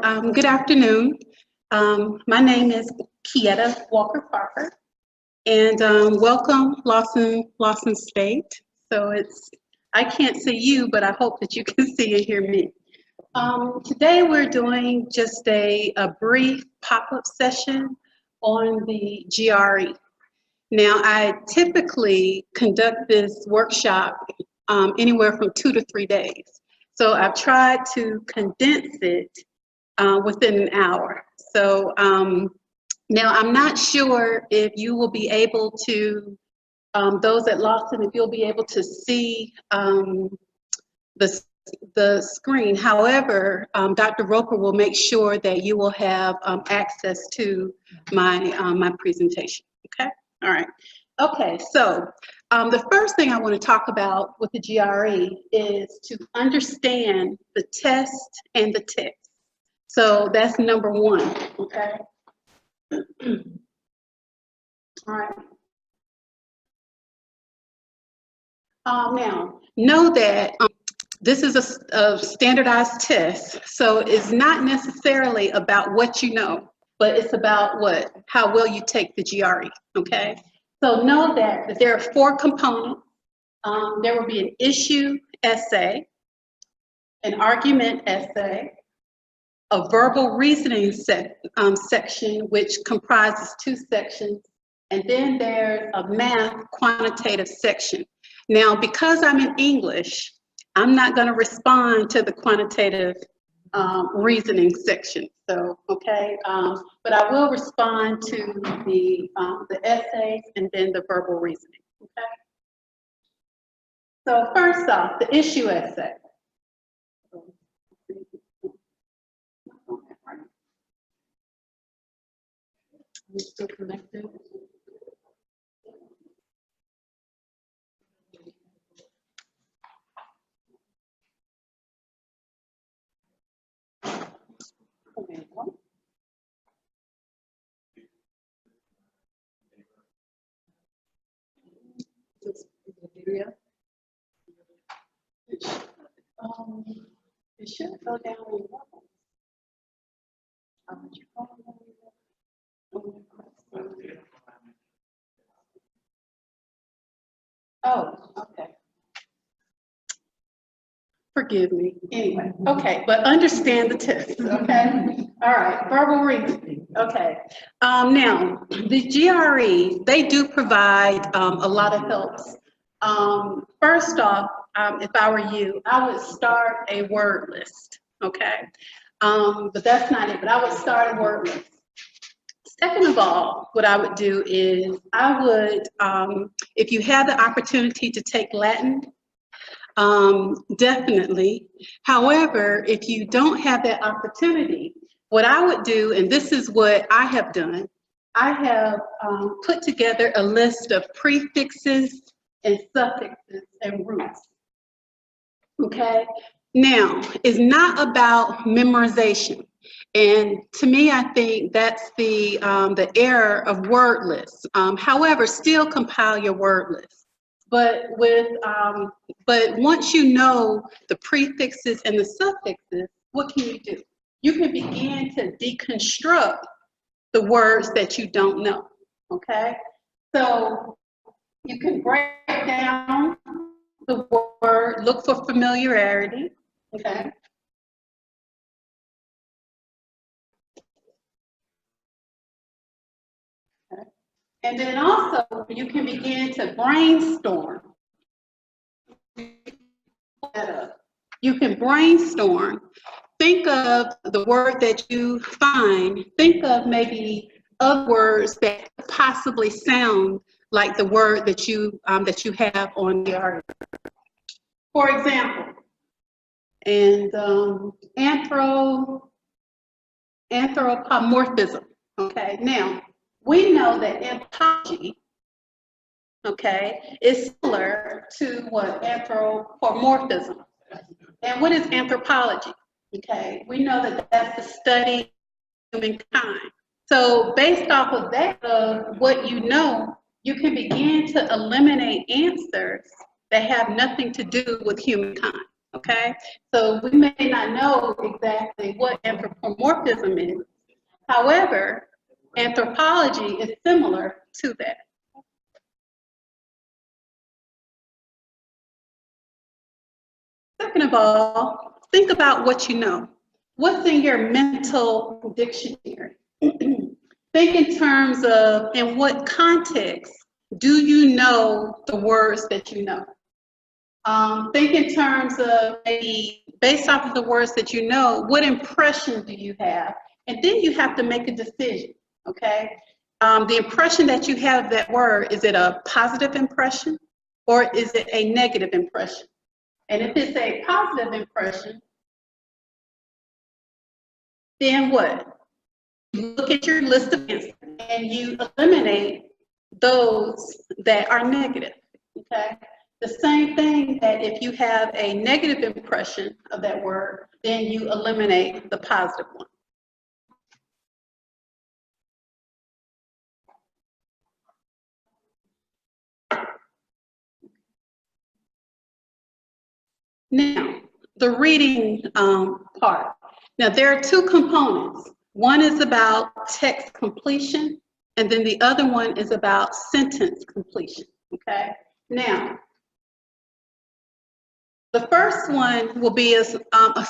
Good afternoon. My name is Kieta Walker Parker, and welcome Lawson State. So I can't see you, but I hope that you can see and hear me. Today we're doing just a brief pop-up session on the GRE. Now, I typically conduct this workshop anywhere from 2 to 3 days. So I've tried to condense it within an hour. So now I'm not sure if you will be able to, those at Lawson, if you'll be able to see the screen. However, Dr. Roper will make sure that you will have access to my presentation, okay? All right. Okay, so the first thing I want to talk about with the GRE is to understand the test and the text. So that's number one, okay? All right. Now, know that this is a standardized test, so it's not necessarily about what you know, but it's about how well you take the GRE, okay? So know that there are 4 components. There will be an issue essay, an argument essay, a verbal reasoning section, which comprises 2 sections, and then there's a math quantitative section. Now, because I'm in English, I'm not going to respond to the quantitative reasoning section. So, okay, but I will respond to the essays and then the verbal reasoning. Okay. So first off, the issue essay. Are you still connected? It should go down in levels. Oh, okay. Forgive me. Anyway, okay, but understand the test, okay? All right, verbal reasoning, okay. Now, the GRE, they do provide a lot of helps. First off, if I were you, I would start a word list, okay? But that's not it, but I would start a word list. Second of all, what I would do is I would, if you have the opportunity to take Latin, definitely. However, if you don't have that opportunity, what I would do, and this is what I have done, I have put together a list of prefixes and suffixes and roots. Okay? Now, it's not about memorization. And to me, I think that's the error of word lists. However, still compile your word list. But once you know the prefixes and the suffixes, what can you do? You can begin to deconstruct the words that you don't know, okay? So you can break down the word, look for familiarity, okay? And then also, you can begin to brainstorm. You can brainstorm. Think of the word that you find. Think of maybe other words that possibly sound like the word that you have on the article. For example, and anthropomorphism. Okay, now we know that anthropology, okay, is similar to what anthropomorphism. And what is anthropology? Okay, we know that that's the study of humankind. So based off of that, what you know, you can begin to eliminate answers that have nothing to do with humankind. okay? So we may not know exactly what anthropomorphism is. However, anthropology is similar to that. Second of all, think about what you know. What's in your mental dictionary? Think in terms of, in what context do you know the words that you know? Think in terms of, maybe based off of the words that you know, what impression do you have? And then you have to make a decision, okay? The impression that you have of that word, is it a positive impression or is it a negative impression? And if it's a positive impression, then what? You look at your list of answers and you eliminate those that are negative, okay? The same thing that if you have a negative impression of that word, then you eliminate the positive one. Now, the reading part. Now, there are two components. One is about text completion, and then the other one is about sentence completion, okay? Now, the first one will be a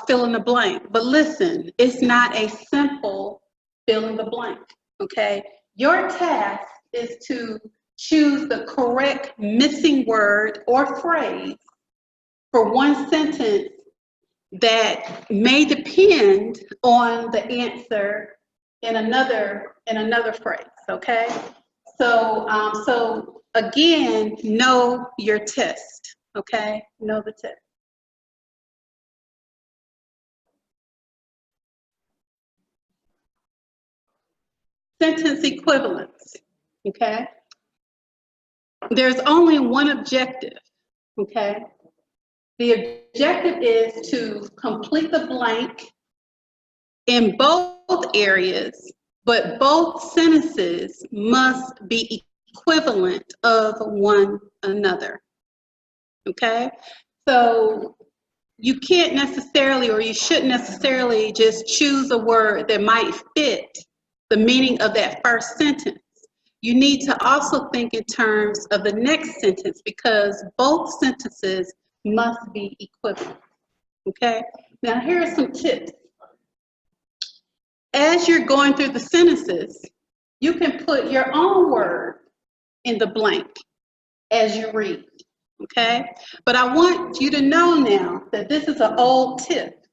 fill in the blank, but listen, it's not a simple fill in the blank, okay? Your task is to choose the correct missing word or phrase for one sentence that may depend on the answer in another phrase, okay? So again, know your test, okay? Know the test. Sentence equivalence, okay? There's only one objective, okay? The objective is to complete the blank in both areas, but both sentences must be equivalent of one another, okay? So you can't necessarily, or you shouldn't necessarily just choose a word that might fit the meaning of that first sentence. You need to also think in terms of the next sentence, because both sentences must be equivalent, okay? Now here are some tips. As you're going through the sentences, you can put your own word in the blank as you read, okay? But I want you to know now that this is an old tip.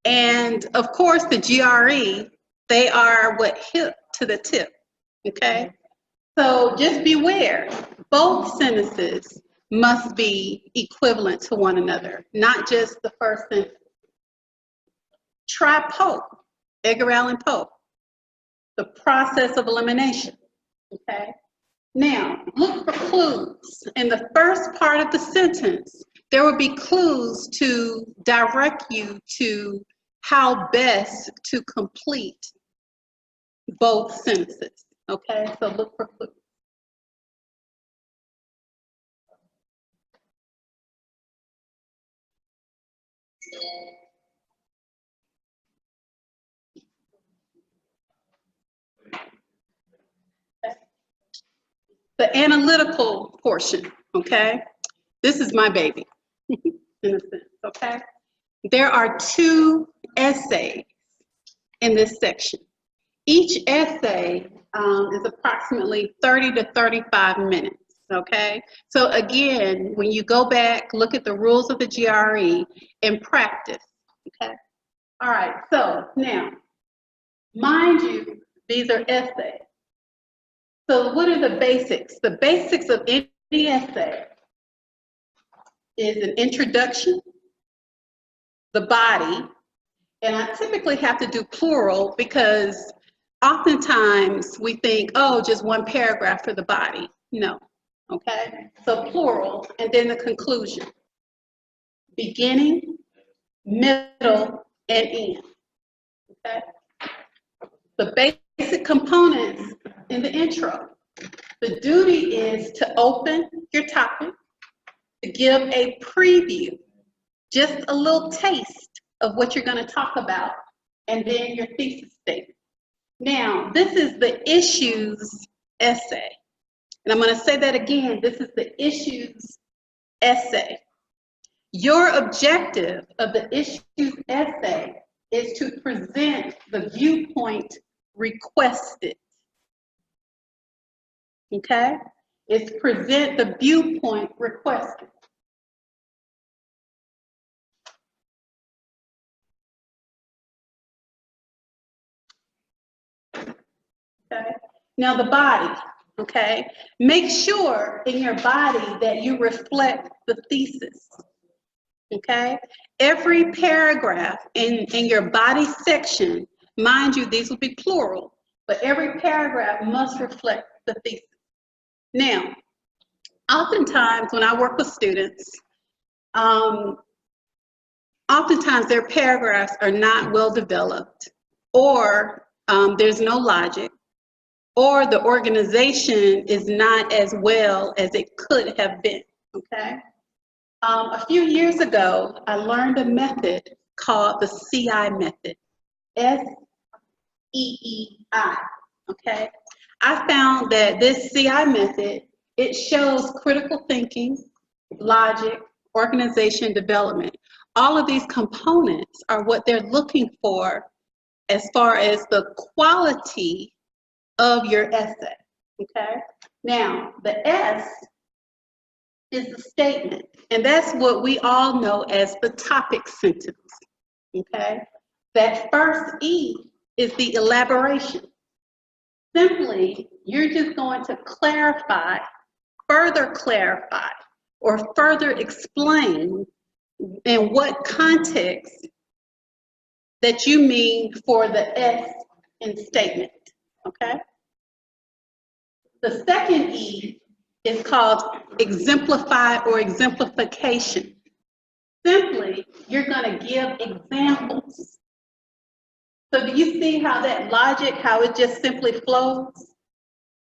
And of course, the GRE, they are what, hip to the tip, okay? So just beware, both sentences must be equivalent to one another, not just the first sentence. Try Pope, Edgar Allan Poe, the process of elimination, okay? Now, look for clues. In the first part of the sentence, there will be clues to direct you to how best to complete both sentences, okay? So look for clues. The analytical portion, okay? This is my baby, in a sense, okay? There are 2 essays in this section. Each essay is approximately 30 to 35 minutes, okay? So again, when you go back, look at the rules of the GRE and practice, okay? All right, so now, mind you, these are essays. So what are the basics? The basics of any essay is an introduction, the body, and I typically have to do plural because oftentimes we think, oh, just one paragraph for the body. No, okay? So plural, and then the conclusion. Beginning, middle, and end, okay? The basic components in the intro. The duty is to open your topic, to give a preview, just a little taste of what you're going to talk about, and then your thesis statement. Now, this is the issues essay. And I'm going to say that again. This is the issues essay. Your objective of the issues essay is to present the viewpoint requested. Okay? It's present the viewpoint requested. Okay? Now the body, okay? Make sure in your body that you reflect the thesis. Okay? Every paragraph in your body section, mind you, these will be plural, but every paragraph must reflect the thesis. Now, oftentimes when I work with students, oftentimes their paragraphs are not well developed, or there's no logic, or the organization is not as well as it could have been, okay? A few years ago, I learned a method called the CI method, S-E-E-I, okay? I found that this CI method, it shows critical thinking, logic, organization, development. All of these components are what they're looking for as far as the quality of your essay, okay? Now, the S is the statement, and that's what we all know as the topic sentence, okay? That first E is the elaboration. Simply, you're just going to clarify, or further explain in what context that you mean for the S in statement, okay? The second E is called exemplify or exemplification. Simply, you're going to give examples. So do you see how that logic, how it just simply flows?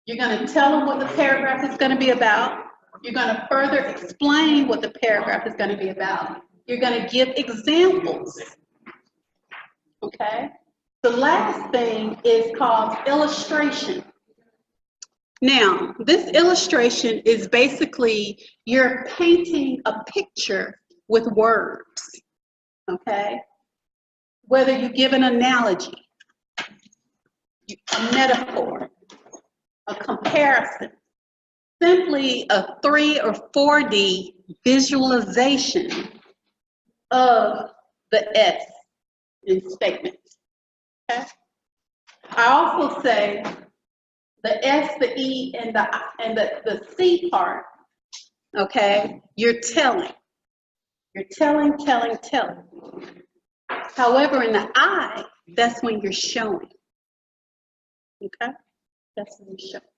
You're going to tell them what the paragraph is going to be about. You're going to further explain what the paragraph is going to be about. You're going to give examples. Okay? The last thing is called illustration. Now, this illustration is basically you're painting a picture with words, okay? Whether you give an analogy, a metaphor, a comparison, simply a 3 or 4D visualization of the S in statements, okay? I also say the S, the E, and the C part, okay, you're telling. You're telling. However, in the I, that's when you're showing, okay? That's when you're showing.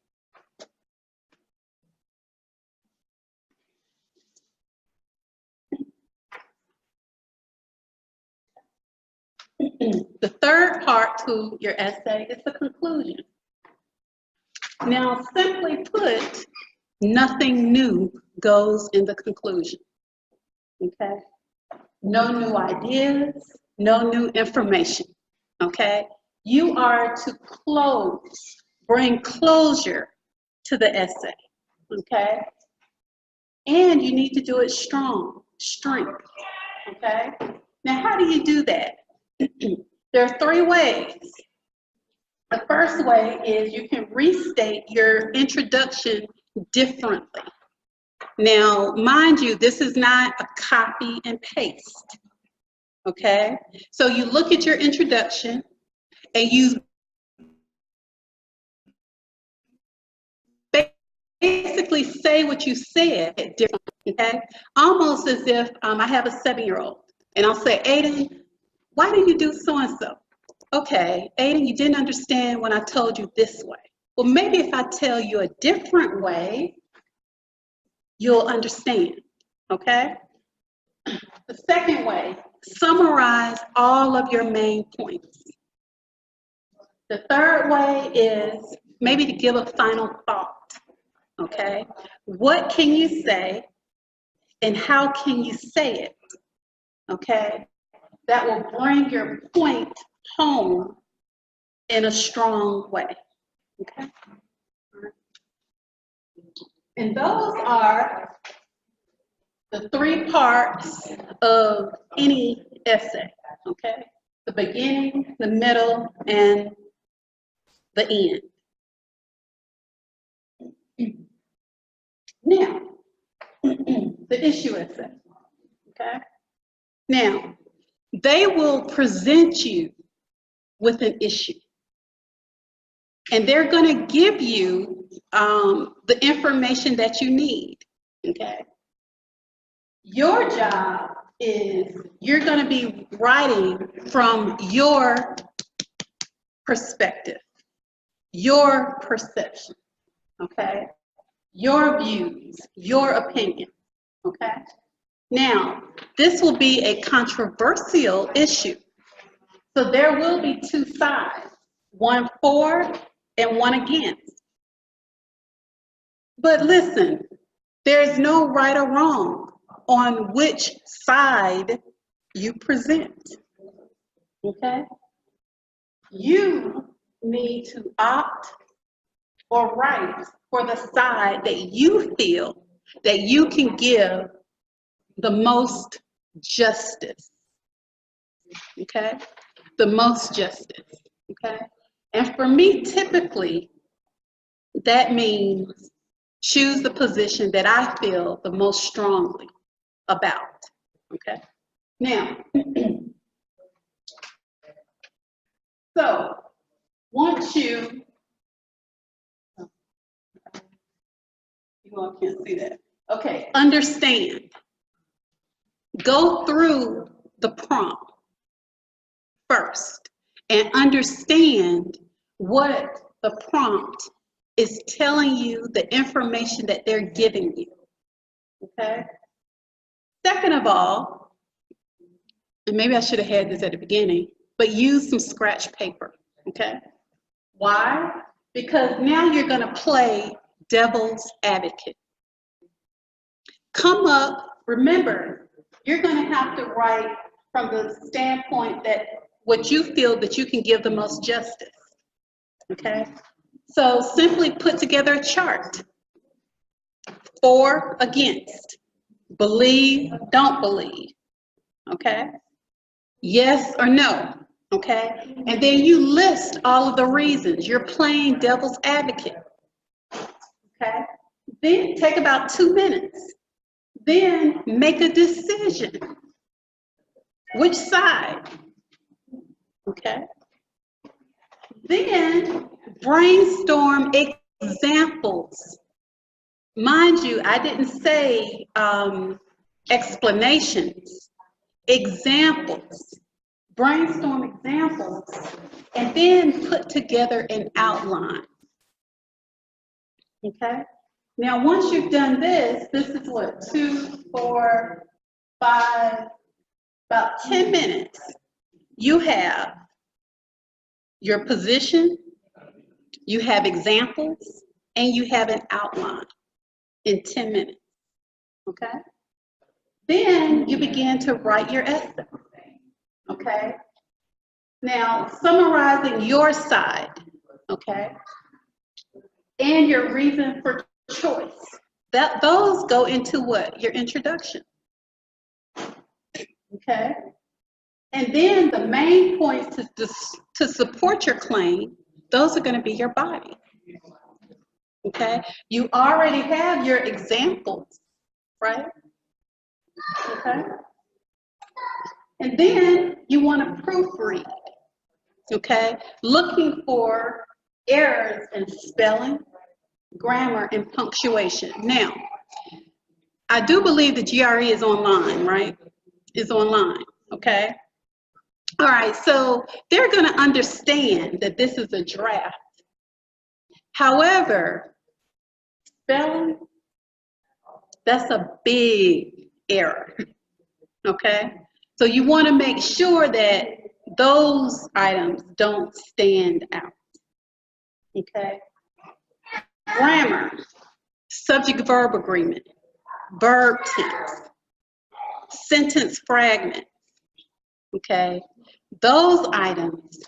The third part to your essay is the conclusion. Now, simply put, nothing new goes in the conclusion, okay? No new ideas, no new information, okay? You are to close, bring closure to the essay, okay? And you need to do it strong, strength, okay? Now, how do you do that? There are 3 ways. The first way is you can restate your introduction differently. Now, mind you, this is not a copy and paste, okay? So you look at your introduction and you basically say what you said differently, okay? Almost as if I have a 7-year-old and I'll say, Aiden, why did you do so-and-so? Okay, Aiden, you didn't understand when I told you this way. Well, maybe if I tell you a different way, you'll understand, okay? The second way, summarize all of your main points. The third way is maybe to give a final thought, okay? What can you say and how can you say it? okay, that will bring your point home in a strong way, okay? And those are the three parts of any essay, okay? The beginning, the middle, and the end. Now, the issue essay, okay? Now, they will present you with an issue. And they're going to give you the information that you need, okay? Your job is you're going to be writing from your perspective, your perception, okay? Your views, your opinion, okay? Now, this will be a controversial issue. So there will be two sides, one for and one against. But listen, there's no right or wrong on which side you present, okay? You need to opt or write for the side that you feel that you can give the most justice, okay? The most justice, okay? And for me, typically, that means choose the position that I feel the most strongly about, okay? Now, so once you all can't see that. Okay, understand. Go through the prompt first and understand what the prompt is telling you, the information that they're giving you, okay? Second of all, and maybe I should have had this at the beginning, but use some scratch paper, okay? Why? Because now you're gonna play devil's advocate. Come up, remember, you're gonna have to write from the standpoint that what you feel that you can give the most justice, okay? So simply put together a chart. For, against, believe, don't believe, okay? Yes or no, okay? And then you list all of the reasons. You're playing devil's advocate, okay? Then take about 2 minutes. Then make a decision. Which side? Okay. Then brainstorm examples. Mind you, I didn't say explanations. Examples. Brainstorm examples. And then put together an outline. Okay. Now, once you've done this, this is what, 2, 4, 5, about 10 minutes. You have your position, you have examples, and you have an outline in 10 minutes, okay? Then you begin to write your essay, okay? Now, summarizing your side, okay? And your reason for choice. Those go into what? Your introduction. Okay? And then the main points to support your claim, those are going to be your body. Okay? You already have your examples, right? Okay? And then you want to proofread. Okay? Looking for errors in spelling, grammar, and punctuation. Now, I do believe the GRE is online, right? It's online, okay? All right, so they're going to understand that this is a draft. However, spelling, that's a big error, okay? So you want to make sure that those items don't stand out, okay? Grammar, subject-verb agreement, verb tense, sentence fragments, okay? Those items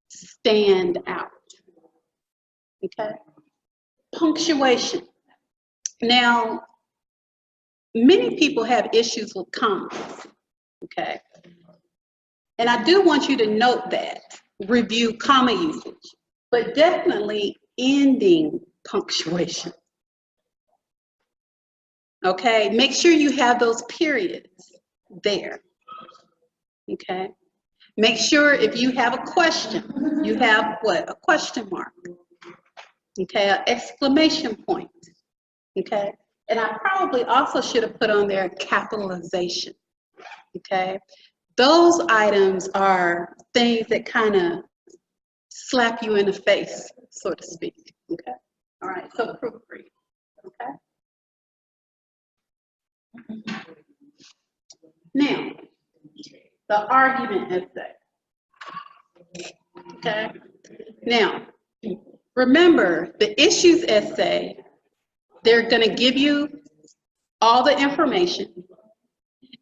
stand out, okay? Punctuation. Now, many people have issues with commas, okay? And I do want you to note that, review comma usage, but definitely ending punctuation, okay? Make sure you have those periods there, okay? Make sure if you have a question, you have what? A question mark, okay? An exclamation point, okay? And I probably also should have put on there capitalization, okay? Those items are things that kind of slap you in the face, so to speak, okay? All right, so proofread, okay? Now, the argument essay, okay? Now, remember, the issues essay, they're going to give you all the information,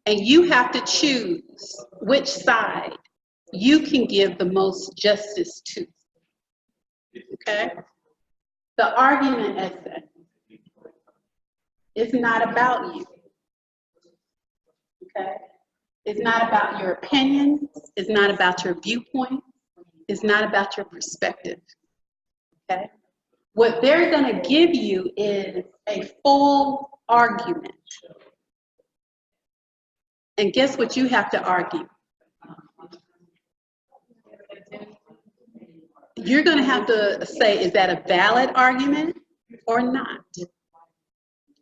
and you have to choose which side you can give the most justice to, okay? The argument essay is not about you, okay? It's not about your opinions, it's not about your viewpoint, it's not about your perspective, okay? What they're gonna give you is a full argument. And guess what you have to argue? You're gonna have to say, is that a valid argument or not?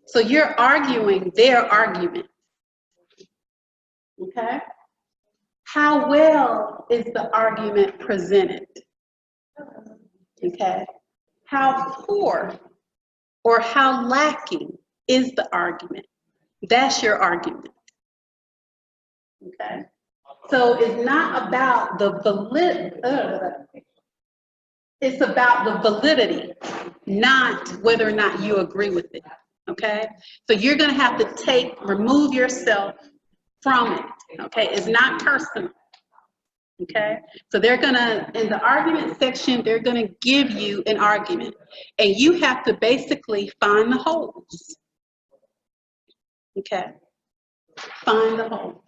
So you're arguing their argument, okay? How well is the argument presented, okay? How poor or how lacking is the argument? That's your argument, okay? So it's not about the validity, it's about the validity, not whether or not you agree with it, okay? So you're gonna have to remove yourself from it, okay? It's not personal, okay? So they're gonna, in the argument section, they're gonna give you an argument, and you have to basically find the holes, okay? Find the holes.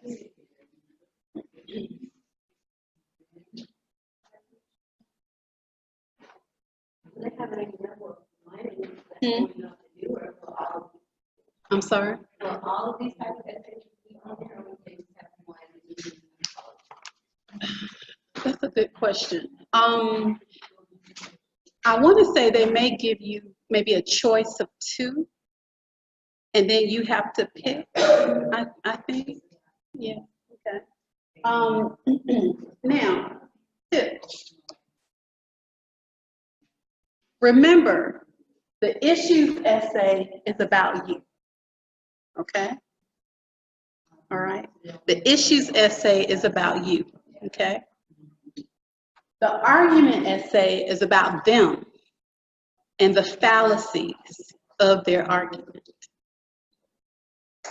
I'm sorry? That's a good question. I want to say they may give you maybe a choice of two, and then you have to pick, I think. Yeah, okay. Now, tips. Remember, the issues essay is about you, okay? All right? The issues essay is about you, okay? The argument essay is about them and the fallacies of their argument,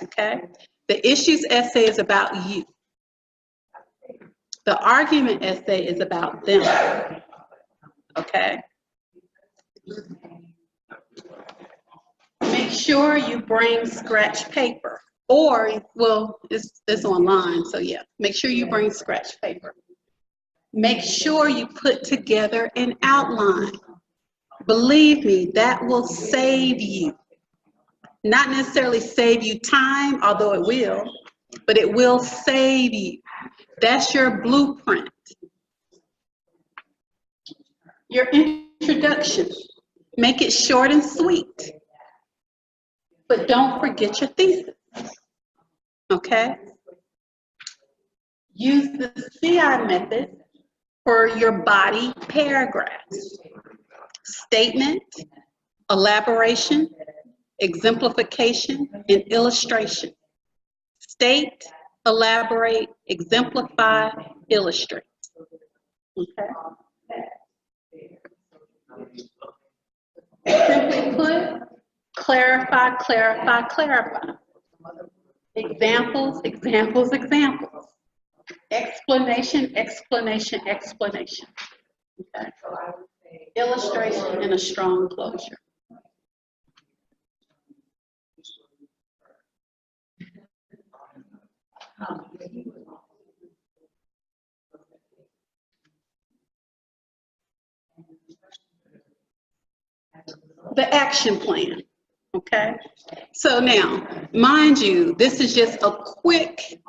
okay? The issues essay is about you. The argument essay is about them, okay? Make sure you bring scratch paper, or, well, it's online, so yeah, make sure you bring scratch paper. Make sure you put together an outline. Believe me, that will save you. Not necessarily save you time, although it will, but it will save you. That's your blueprint. Your introduction, make it short and sweet, but don't forget your thesis, okay? Use the CI method for your body paragraphs. Statement, elaboration, exemplification, and illustration. State, elaborate, exemplify, illustrate. Okay? Simply put, clarify, clarify, clarify. Examples, examples, examples. Explain. explanation, explanation, explanation. Okay. Illustration and a strong closure. The action plan. Okay. So now, mind you, this is just a quick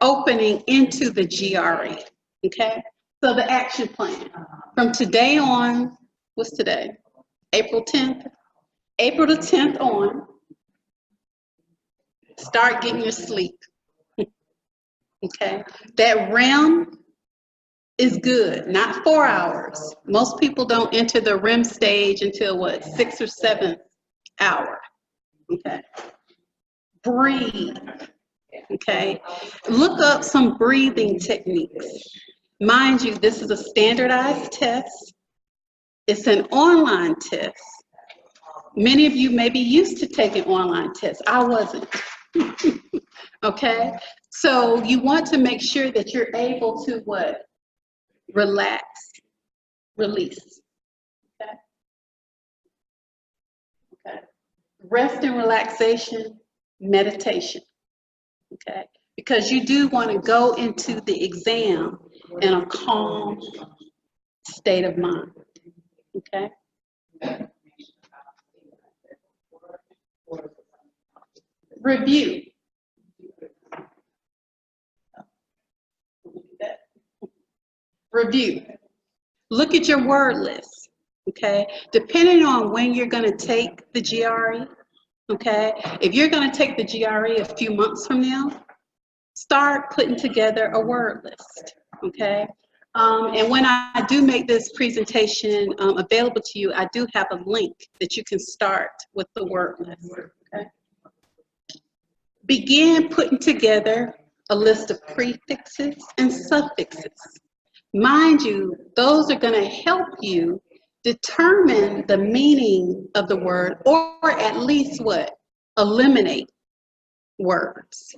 opening into the GRE. Okay. So the action plan. From today on, what's today? April 10th. April the 10th on, start getting your sleep. Okay. That REM is good, not 4 hours. Most people don't enter the REM stage until what, 6th or 7th hour. Okay. Breathe. Okay. Look up some breathing techniques. Mind you, this is a standardized test. It's an online test. Many of you may be used to taking online tests. I wasn't. Okay. So you want to make sure that you're able to what? Relax, release. Okay. Okay. Rest and relaxation, meditation. Okay. Because you do want to go into the exam in a calm state of mind. Okay. Review. Review. Look at your word list, okay? Depending on when you're going to take the GRE, okay? If you're going to take the GRE a few months from now, start putting together a word list, okay? And when I do make this presentation available to you, I do have a link that you can start with the word list, okay? Begin putting together a list of prefixes and suffixes. Mind you, those are going to help you determine the meaning of the word, or at least what? Eliminate words.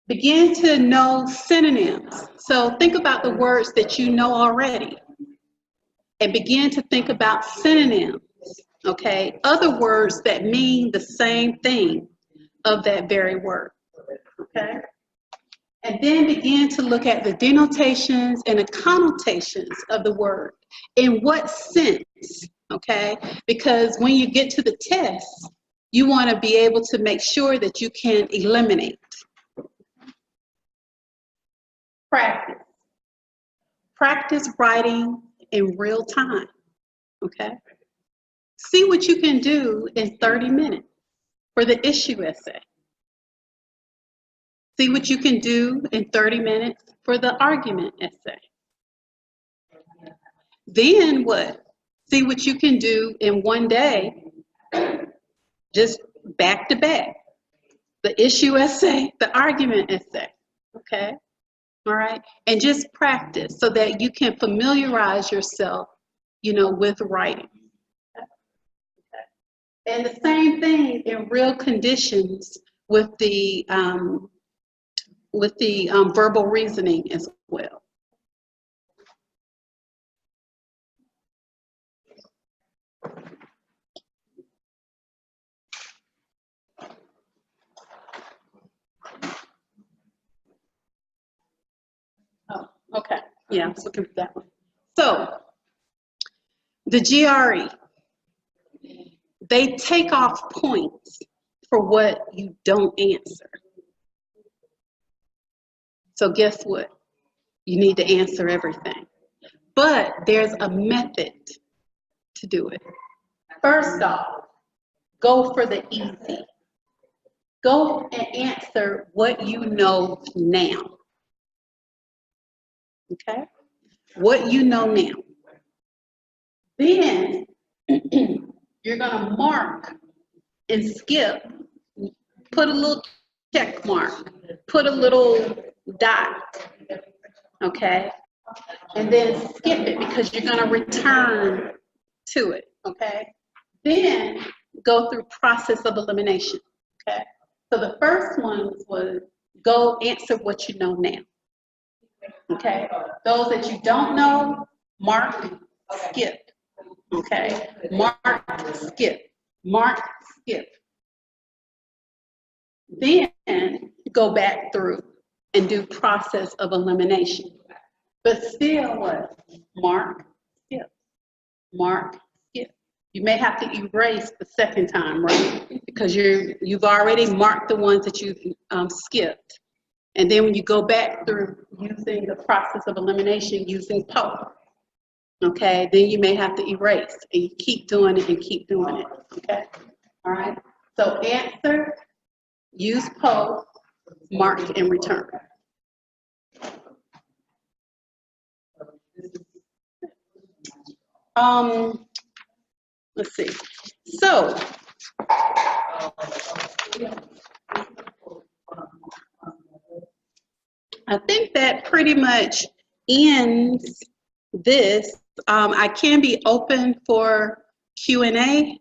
Begin to know synonyms. So think about the words that you know already and begin to think about synonyms, okay? Other words that mean the same thing of that very word, okay? And then begin to look at the denotations and the connotations of the word. In what sense, okay? Because when you get to the test, you want to be able to make sure that you can eliminate. Practice. Practice writing in real time, okay? See what you can do in 30 minutes for the issue essay. See what you can do in 30 minutes for the argument essay. Then what? See what you can do in one day, just back to back. The issue essay, the argument essay, okay? All right, and just practice so that you can familiarize yourself, you know, with writing. Okay. And the same thing in real conditions with the verbal reasoning as well. Oh, okay. Yeah, I was looking for that one. So, the GRE, they take off points for what you don't answer. So guess what? You need to answer everything. But there's a method to do it. First off, go for the easy. Go and answer what you know now. Okay? What you know now. Then you're going to mark and skip. Put a little check mark. Put a little dot. Okay? And then skip it because you're going to return to it. Okay? Then go through process of elimination. Okay? So the first one was go answer what you know now. Okay? Those that you don't know, mark, skip. Okay? Mark, skip. Mark, skip. Then go back through and do process of elimination. But still what? Mark, skip. Mark, skip. You may have to erase the second time, right? Because you've already marked the ones that you've skipped. And then when you go back through using the process of elimination using POE, okay, then you may have to erase, and you keep doing it and keep doing it, okay? All right, so answer, use POE, mark, and return. Let's see. So, I think that pretty much ends this. I can be open for Q&A.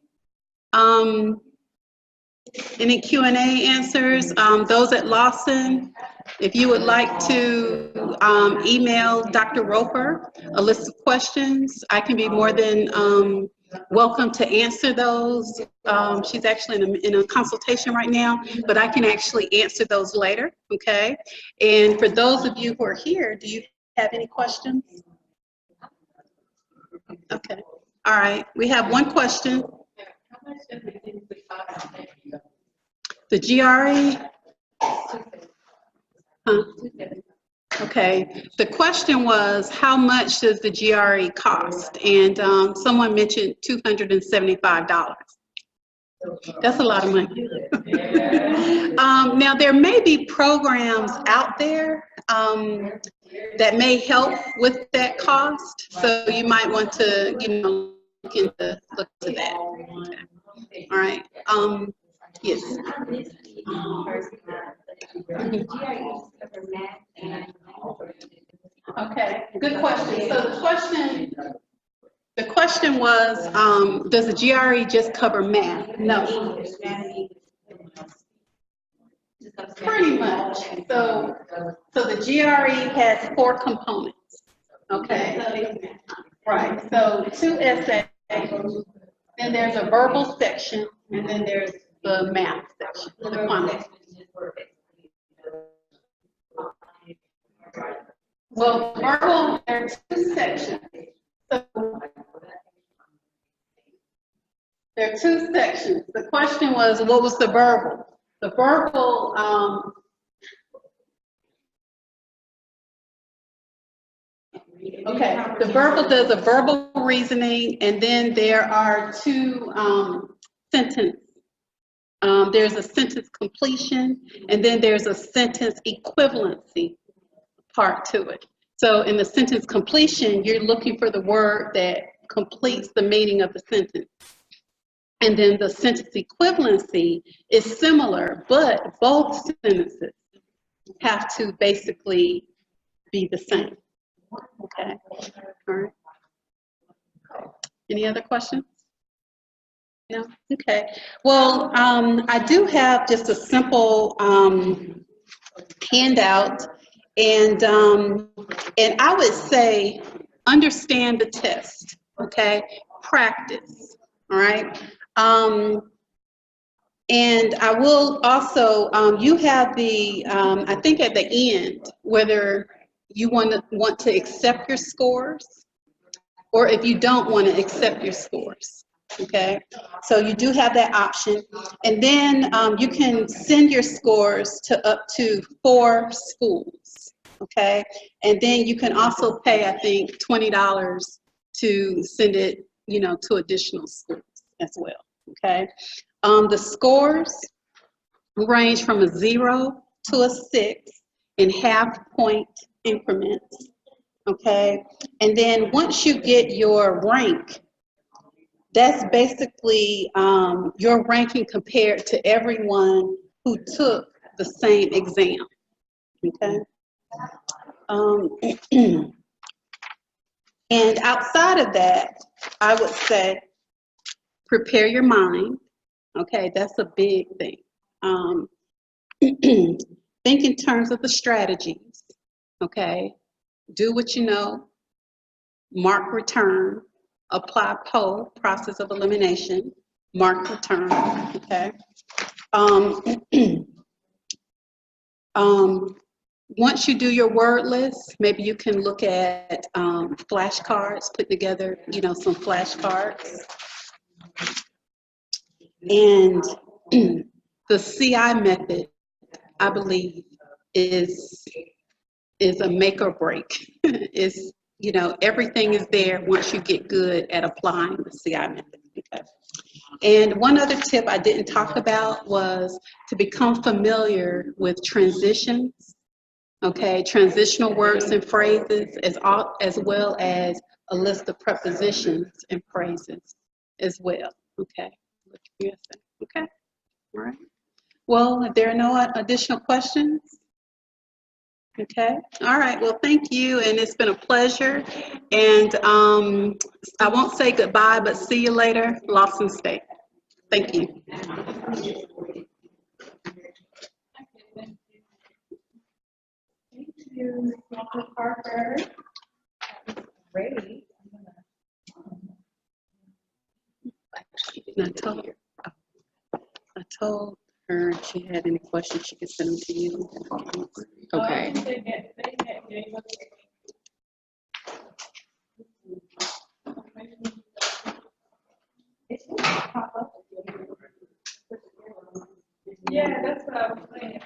Any Q&A answers? Those at Lawson, if you would like to email Dr. Roper a list of questions, I can be more than welcome to answer those. She's actually in a consultation right now, but I can actually answer those later, okay? And for those of you who are here, do you have any questions? Okay, all right, we have one question. The GRE? Huh? Okay, the question was, how much does the GRE cost? And someone mentioned $275. That's a lot of money. Now, there may be programs out there that may help with that cost, so you might want to, look into that. Okay. All right. Yes. Okay, good question. So the question was, does the GRE just cover math? No. Pretty much. So the GRE has 4 components. Okay. Right. So 2 essays, then there's a verbal section, and then there's the math section, the quantity. Well, verbal, there are 2 sections. So there are 2 sections. The question was, what was the verbal? The verbal, okay, the verbal does a verbal reasoning, and then there are 2 sentences. There's a sentence completion, and then there's a sentence equivalency part to it. So in the sentence completion, you're looking for the word that completes the meaning of the sentence. And then the sentence equivalency is similar, but both sentences have to basically be the same. Okay. All right. Any other questions? No? Okay. Well, I do have just a simple handout, and I would say understand the test. Okay. Practice. All right. And I will also, you have the, I think at the end, whether you want to accept your scores, or if you don't want to accept your scores, okay? So you do have that option. And then you can send your scores to up to 4 schools, okay? And then you can also pay, I think, $20 to send it, to additional schools as well, okay? The scores range from a 0 to a 6 in half-point increments, okay? And then once you get your rank, that's basically your ranking compared to everyone who took the same exam, okay? And outside of that, I would say prepare your mind. Okay, that's a big thing. think in terms of the strategies, okay? Do what you know, mark return, apply PO, process of elimination, mark return, okay? Once you do your word list, maybe you can look at flashcards, put together, you know, some flashcards. And the CI method, I believe, is a make or break. Is, you know, everything is there once you get good at applying the CI method. Okay. And one other tip I didn't talk about was to become familiar with transitions. Okay, transitional words and phrases, as well as a list of prepositions and phrases as well. Okay. Okay. All right. Well, if there are no additional questions. Okay. All right. Well, thank you, and it's been a pleasure. And I won't say goodbye, but see you later, Lawson State. Thank you. Thank you, Dr. Parker. Great. I told her if she had any questions, she could send them to you. Okay. Yeah, that's what I was saying.